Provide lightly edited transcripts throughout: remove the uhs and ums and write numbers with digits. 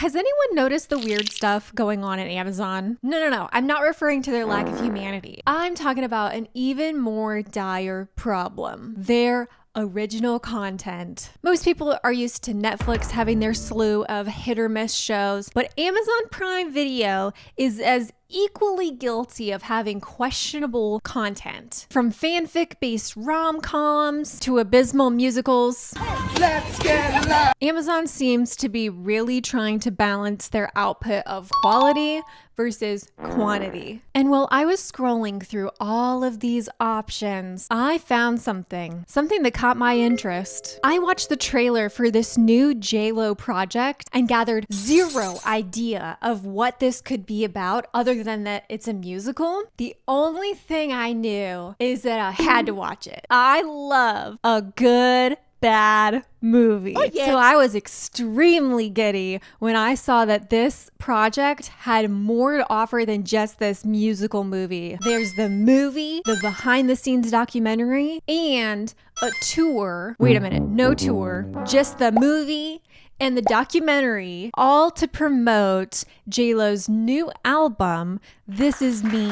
Has anyone noticed the weird stuff going on at Amazon? No. I'm not referring to their lack of humanity. I'm talking about an even more dire problem. Their original content. Most people are used to Netflix having their slew of hit or miss shows, but Amazon Prime Video is as equally guilty of having questionable content. From fanfic-based rom-coms to abysmal musicals. Let's get loud. Amazon seems to be really trying to balance their output of quality versus quantity. And while I was scrolling through all of these options, I found something that caught my interest. I watched the trailer for this new J-Lo project and gathered zero idea of what this could be about other than that it's a musical. The only thing I knew is that I had to watch it. I love a good bad movie. Oh, yeah. So I was extremely giddy when I saw that this project had more to offer than just this musical movie. There's the movie, the behind the scenes documentary, and a tour. Wait a minute, no tour, just the movie and the documentary, all to promote J-Lo's new album, This Is Me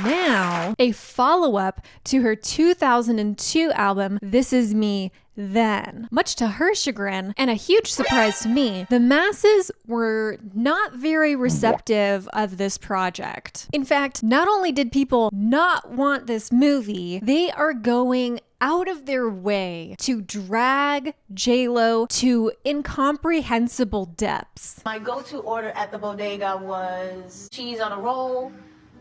Now, a follow-up to her 2002 album, This Is Me Then. Much to her chagrin, and a huge surprise to me, the masses were not very receptive of this project. In fact, not only did people not want this movie, they are going out of their way to drag J-Lo to incomprehensible depths. My go-to order at the bodega was cheese on a roll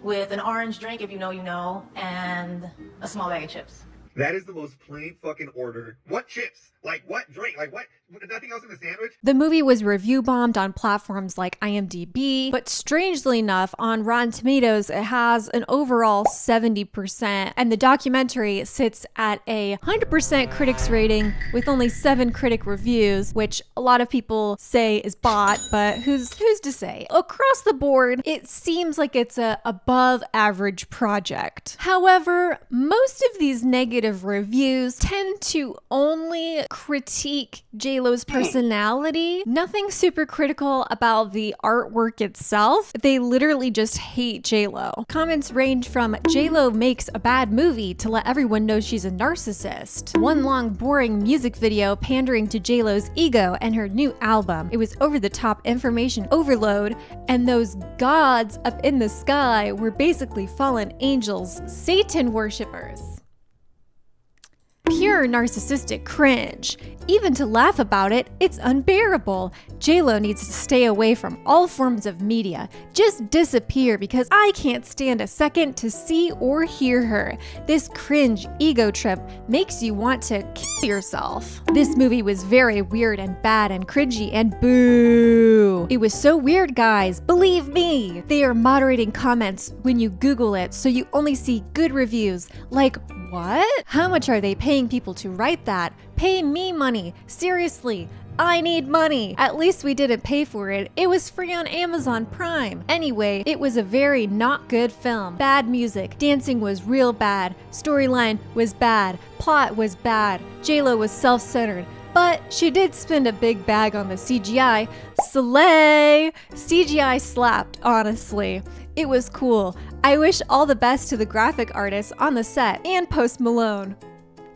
with an orange drink, if you know, you know, and a small bag of chips. That is the most plain fucking order. What chips? Like what drink? Like what? Nothing else in the sandwich? The movie was review bombed on platforms like IMDb, but strangely enough, on Rotten Tomatoes, it has an overall 70%, and the documentary sits at a 100% critics rating with only 7 critic reviews, which a lot of people say is bot, but who's to say? Across the board, it seems like it's a above average project. However, most of these negative reviews tend to only critique J-Lo's personality. Nothing super critical about the artwork itself. They literally just hate J-Lo. Comments range from J-Lo makes a bad movie to let everyone know she's a narcissist. One long boring music video pandering to J-Lo's ego and her new album. It was over the top information overload, and those gods up in the sky were basically fallen angels, Satan worshippers. Pure narcissistic cringe. Even to laugh about it, it's unbearable. J-Lo needs to stay away from all forms of media. Just disappear because I can't stand a second to see or hear her. This cringe ego trip makes you want to kill yourself. This movie was very weird and bad and cringy and boo. It was so weird, guys. Believe me. They are moderating comments when you Google it, so you only see good reviews. Like, what? How much are they paying people to write that? Pay me money. Seriously, I need money. At least we didn't pay for it. It was free on Amazon Prime. Anyway, it was a very not good film. Bad music. Dancing was real bad. Storyline was bad. Plot was bad. J-Lo was self-centered. But she did spend a big bag on the CGI. Slay! CGI slapped, honestly. It was cool. I wish all the best to the graphic artists on the set and Post Malone.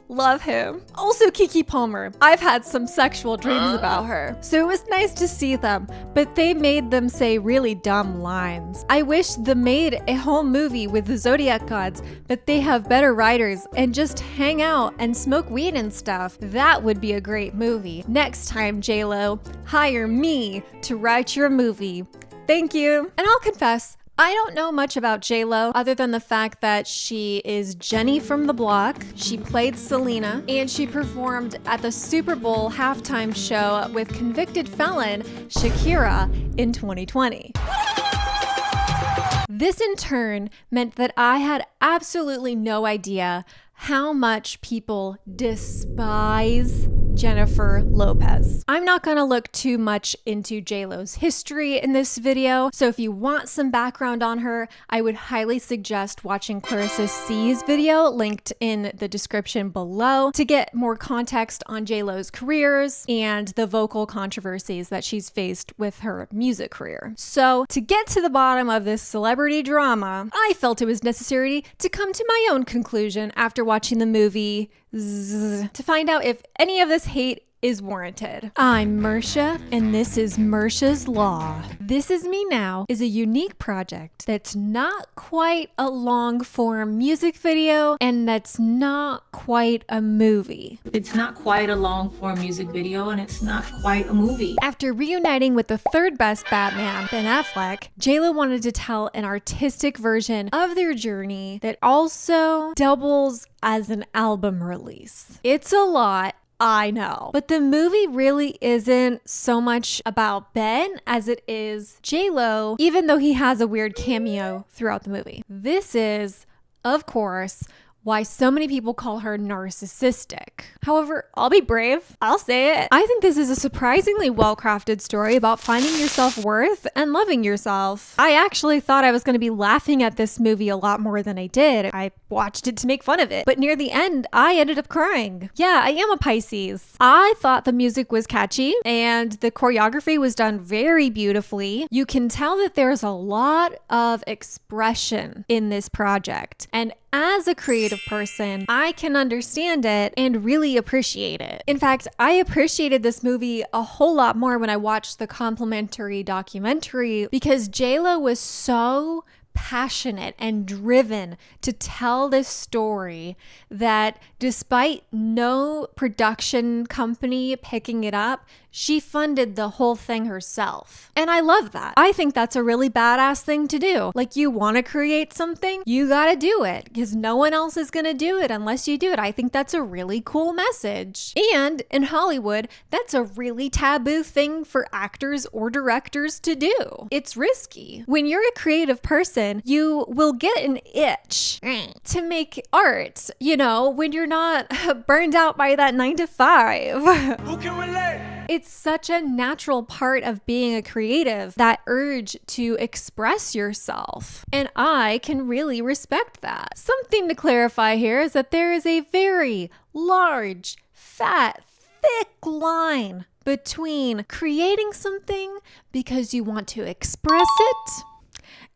Love him. Also Keke Palmer. I've had some sexual dreams about her. So it was nice to see them, but they made them say really dumb lines. I wish they made a whole movie with the Zodiac gods, but they have better writers and just hang out and smoke weed and stuff. That would be a great movie. Next time, J-Lo, hire me to write your movie. Thank you. And I'll confess, I don't know much about J-Lo other than the fact that she is Jenny from the block, she played Selena, and she performed at the Super Bowl halftime show with convicted felon Shakira in 2020. This in turn meant that I had absolutely no idea how much people despise Jennifer Lopez. I'm not gonna look too much into JLo's history in this video, so if you want some background on her, I would highly suggest watching Clarissa C's video linked in the description below to get more context on JLo's careers and the vocal controversies that she's faced with her music career. So to get to the bottom of this celebrity drama, I felt it was necessary to come to my own conclusion after watching the movie to find out if any of this hate is warranted. I'm Mursha, and this is Mursha's Law. This Is Me Now is a unique project that's not quite a long-form music video, and that's not quite a movie. It's not quite a long-form music video, and it's not quite a movie. After reuniting with the third best Batman, Ben Affleck, JLo wanted to tell an artistic version of their journey that also doubles as an album release. It's a lot, I know. But the movie really isn't so much about Ben as it is JLo, even though he has a weird cameo throughout the movie. This is, of course, why so many people call her narcissistic. However, I'll be brave. I'll say it. I think this is a surprisingly well-crafted story about finding your self-worth and loving yourself. I actually thought I was going to be laughing at this movie a lot more than I did. I watched it to make fun of it. But near the end, I ended up crying. Yeah, I am a Pisces. I thought the music was catchy and the choreography was done very beautifully. You can tell that there's a lot of expression in this project. And as a creative person, I can understand it and really appreciate it. In fact, I appreciated this movie a whole lot more when I watched the complimentary documentary because JLo was so passionate and driven to tell this story that despite no production company picking it up, she funded the whole thing herself. And I love that. I think that's a really badass thing to do. Like, you want to create something, you gotta do it because no one else is gonna do it unless you do it. I think that's a really cool message. And in Hollywood, that's a really taboo thing for actors or directors to do. It's risky. When you're a creative person, you will get an itch to make art, you know, when you're not burned out by that 9 to 5. Who can relate? It's such a natural part of being a creative, that urge to express yourself. And I can really respect that. Something to clarify here is that there is a very large, fat, thick line between creating something because you want to express it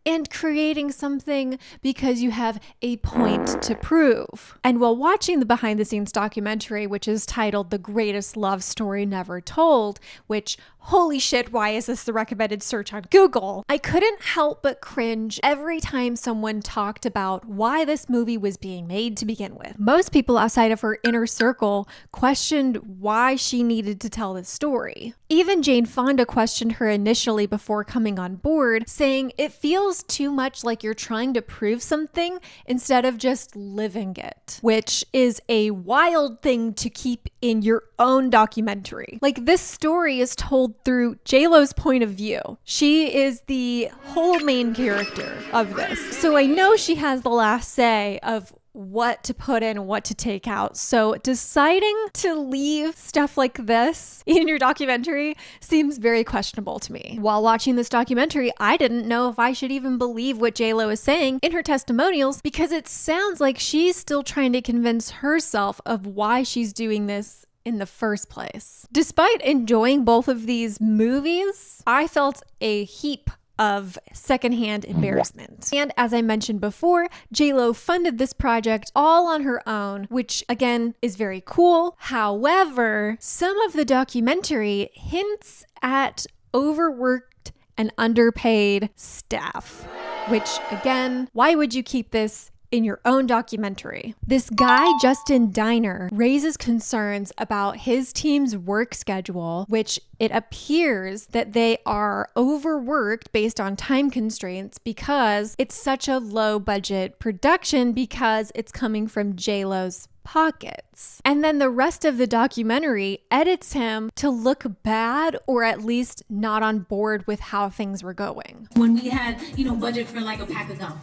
and creating something because you have a point to prove. And while watching the behind the scenes documentary, which is titled The Greatest Love Story Never Told, which, holy shit, why is this the recommended search on Google? I couldn't help but cringe every time someone talked about why this movie was being made to begin with. Most people outside of her inner circle questioned why she needed to tell this story. Even Jane Fonda questioned her initially before coming on board, saying it feels too much like you're trying to prove something instead of just living it, which is a wild thing to keep in your own documentary. Like, this story is told through JLo's point of view. She is the whole main character of this. So I know she has the last say of what to put in and what to take out. So deciding to leave stuff like this in your documentary seems very questionable to me. While watching this documentary, I didn't know if I should even believe what JLo is saying in her testimonials because it sounds like she's still trying to convince herself of why she's doing this in the first place. Despite enjoying both of these movies, I felt a heap of secondhand embarrassment. And as I mentioned before, JLo funded this project all on her own, which again is very cool. However, some of the documentary hints at overworked and underpaid staff, which again, why would you keep this in your own documentary? This guy, Justin Diner, raises concerns about his team's work schedule, which it appears that they are overworked based on time constraints because it's such a low budget production because it's coming from JLo's pockets. And then the rest of the documentary edits him to look bad or at least not on board with how things were going. When we had, budget for like a pack of gum.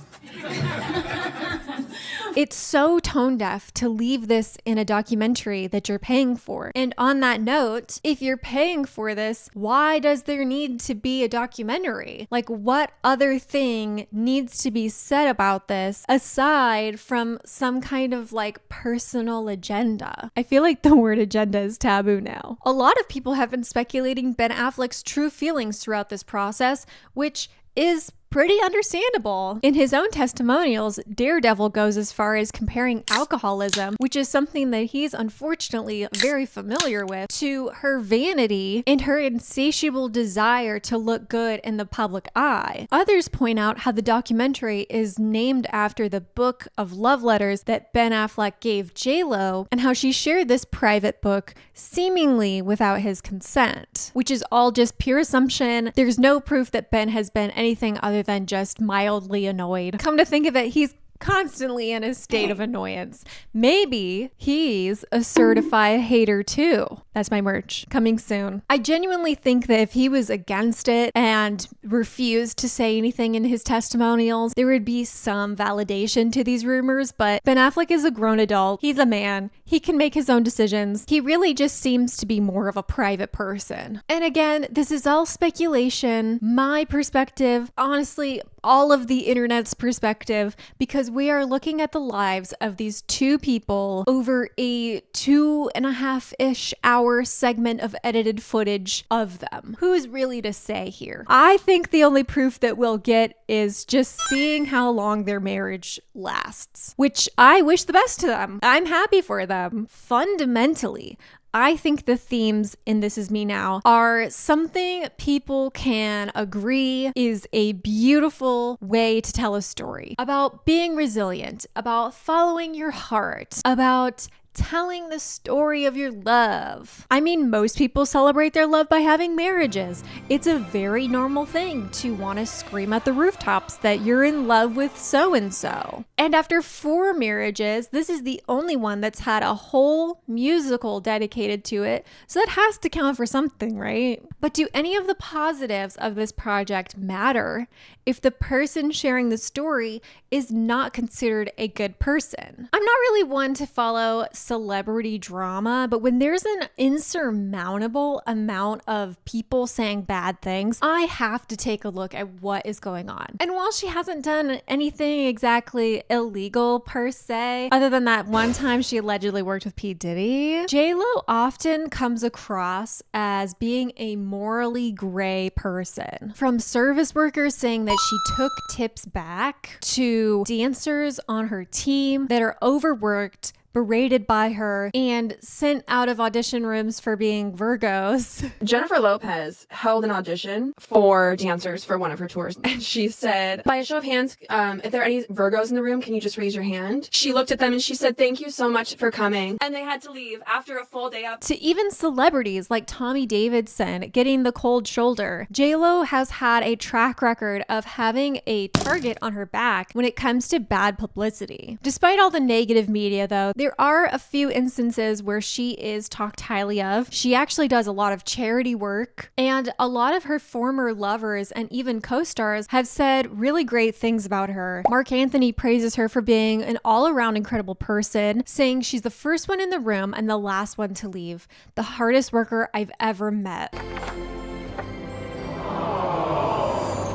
It's so tone deaf to leave this in a documentary that you're paying for. And on that note, if you're paying for this, why does there need to be a documentary? Like, what other thing needs to be said about this aside from some kind of like personal agenda? I feel like the word agenda is taboo now. A lot of people have been speculating Ben Affleck's true feelings throughout this process, which is pretty understandable. In his own testimonials, Daredevil goes as far as comparing alcoholism, which is something that he's unfortunately very familiar with, to her vanity and her insatiable desire to look good in the public eye. Others point out how the documentary is named after the book of love letters that Ben Affleck gave J-Lo, and how she shared this private book seemingly without his consent, which is all just pure assumption. There's no proof that Ben has been anything other than just mildly annoyed. Come to think of it, he's constantly in a state of annoyance. Maybe he's a certified hater too. That's my merch coming soon. I genuinely think that if he was against it and refused to say anything in his testimonials, there would be some validation to these rumors, but Ben Affleck is a grown adult. He's a man. He can make his own decisions. He really just seems to be more of a private person. And again, this is all speculation, my perspective, honestly, all of the internet's perspective, because we are looking at the lives of these two people over a 2.5-ish hour segment of edited footage of them. Who's really to say here? I think the only proof that we'll get is just seeing how long their marriage lasts, which I wish the best to them. I'm happy for them. Fundamentally, I think the themes in This Is Me Now are something people can agree is a beautiful way to tell a story about being resilient, about following your heart, about telling the story of your love. I mean, most people celebrate their love by having marriages. It's a very normal thing to want to scream at the rooftops that you're in love with so-and-so. And after 4 marriages, this is the only one that's had a whole musical dedicated to it. So that has to count for something, right? But do any of the positives of this project matter if the person sharing the story is not considered a good person? I'm not really one to follow celebrity drama, but when there's an insurmountable amount of people saying bad things, I have to take a look at what is going on. And while she hasn't done anything exactly illegal per se, other than that one time she allegedly worked with P. Diddy, J-Lo often comes across as being a morally gray person. From service workers saying that she took tips back, to dancers on her team that are overworked, berated by her, and sent out of audition rooms for being Virgos. Jennifer Lopez held an audition for dancers for one of her tours, and she said, by a show of hands, if there are any Virgos in the room, can you just raise your hand? She looked at them and she said, thank you so much for coming. And they had to leave after a full day up. To even celebrities like Tommy Davidson getting the cold shoulder, J-Lo has had a track record of having a target on her back when it comes to bad publicity. Despite all the negative media though, there are a few instances where she is talked highly of. She actually does a lot of charity work, and a lot of her former lovers and even co-stars have said really great things about her. Mark Anthony praises her for being an all-around incredible person, saying she's the first one in the room and the last one to leave. The hardest worker I've ever met.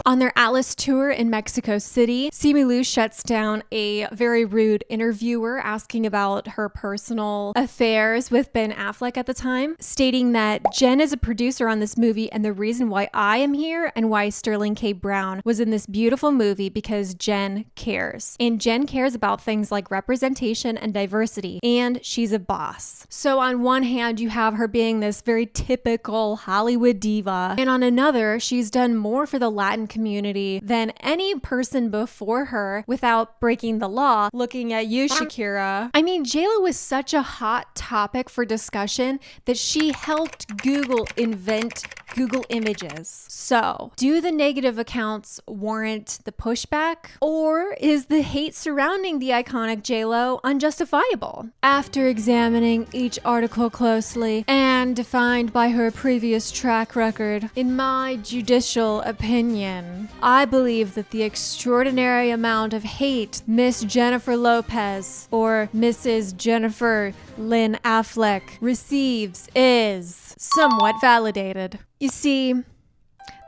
On their Atlas tour in Mexico City, Simu Liu shuts down a very rude interviewer asking about her personal affairs with Ben Affleck at the time, stating that Jen is a producer on this movie and the reason why I am here and why Sterling K. Brown was in this beautiful movie because Jen cares. And Jen cares about things like representation and diversity, and she's a boss. So on one hand, you have her being this very typical Hollywood diva, and on another, she's done more for the Latin community than any person before her without breaking the law. Looking at you, Shakira. I mean, J-Lo was such a hot topic for discussion that she helped Google invent Google Images. So, do the negative accounts warrant the pushback? Or is the hate surrounding the iconic JLo unjustifiable? After examining each article closely and defined by her previous track record, in my judicial opinion, I believe that the extraordinary amount of hate Miss Jennifer Lopez or Mrs. Jennifer Lynn Affleck receives is somewhat validated. You see,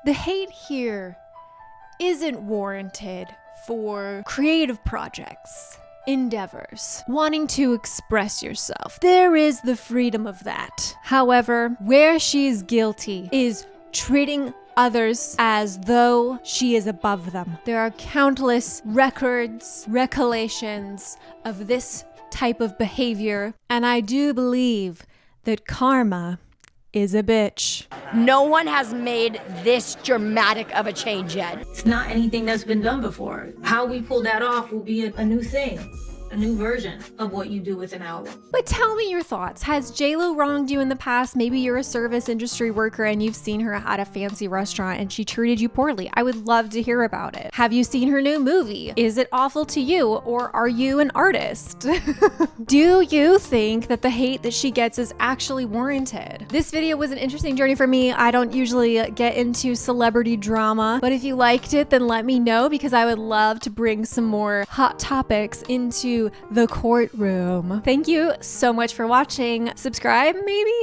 the hate here isn't warranted for creative projects, endeavors, wanting to express yourself. There is the freedom of that. However, where she's guilty is treating others as though she is above them. There are countless records, recollections of this type of behavior, and I do believe that karma is a bitch. No one has made this dramatic of a change yet. It's not anything that's been done before. How we pull that off will be a new thing. A new version of what you do with an album. But tell me your thoughts. Has JLo wronged you in the past? Maybe you're a service industry worker and you've seen her at a fancy restaurant and she treated you poorly. I would love to hear about it. Have you seen her new movie? Is it awful to you, or are you an artist? Do you think that the hate that she gets is actually warranted? This video was an interesting journey for me. I don't usually get into celebrity drama, but if you liked it, then let me know, because I would love to bring some more hot topics into the courtroom. Thank you so much for watching. Subscribe, maybe?